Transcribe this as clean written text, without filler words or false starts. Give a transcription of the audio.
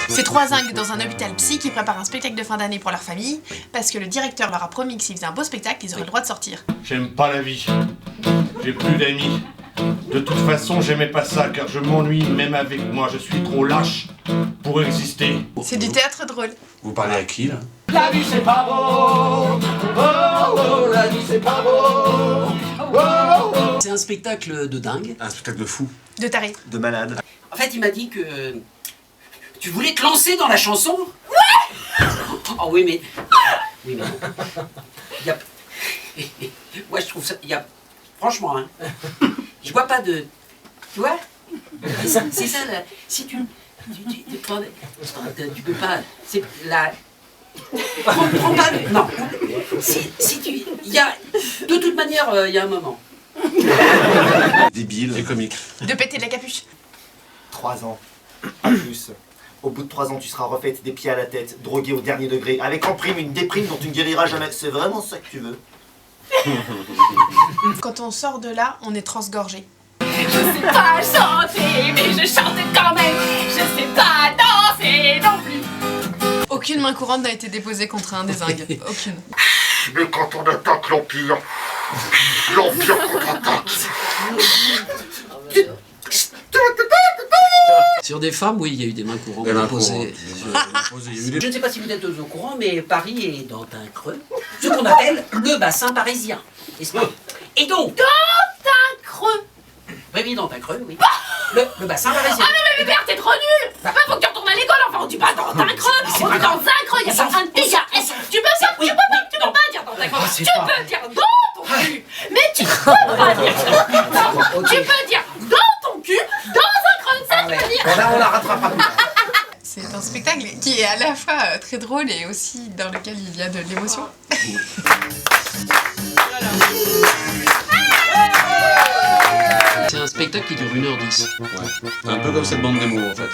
C'est trois zingues dans un hôpital psy qui préparent un spectacle de fin d'année pour leur famille parce que le directeur leur a promis que s'ils faisaient un beau spectacle, ils auraient le droit de sortir. J'aime pas la vie. J'ai plus d'amis. De toute façon, j'aimais pas ça car je m'ennuie même avec moi. Je suis trop lâche pour exister. C'est du théâtre drôle. Vous parlez à qui, là? La vie c'est pas beau, oh, oh, la vie c'est pas beau, oh, oh. C'est un spectacle de dingue. Un spectacle de fou. De taré. De malade. En fait, il m'a dit que tu voulais te lancer dans la chanson. Ouais. Oh oui, mais oui, mais il y a... Moi, je trouve ça. Il y a franchement, hein, je vois pas de. Tu vois? C'est ça là. Si tu peux pas. C'est la. Prends pas. Non. Si tu. Il y a. De toute manière, il y a un moment. Débile. Et comique. De péter de la capuche. 3 ans, pas plus. Au bout de 3 ans, tu seras refaite des pieds à la tête, droguée au dernier degré, avec en prime une déprime dont tu ne guériras jamais. C'est vraiment ça que tu veux? Quand on sort de là, on est transgorgé. Je sais pas chanter, mais je chante quand même. Je sais pas danser non plus. Aucune main courante n'a été déposée contre un des zingues. Aucune. Mais quand on attaque l'Empire, l'Empire contre-attaque. Sur des femmes, oui, il y a eu des mains courantes. Des mains posées. courantes. Il y a eu des... Je ne sais pas si vous êtes au courant, mais Paris est dans un creux, ce qu'on appelle le bassin parisien. N'est-ce pas? Et donc, Dans un creux. oui, dans un creux, oui. Le bassin parisien. Ah mais Hubert, t'es trop nul. Faut que tu retournes à l'école, enfin on dit pas dans un creux. On dit dans un creux, y'a pas un T, y'a S. Tu peux pas dire dans un creux. Tu peux dire dans ton cul. Mais tu peux pas dire. Tu peux dire dans ton cul, dans un creux, ça tu peux dire. Bon, là, on la rattrapera plus. C'est un spectacle qui est à la fois très drôle et aussi dans lequel il y a de l'émotion. C'est un spectacle qui dure 1h10. Ouais. Un peu comme cette bande d'émo, en fait.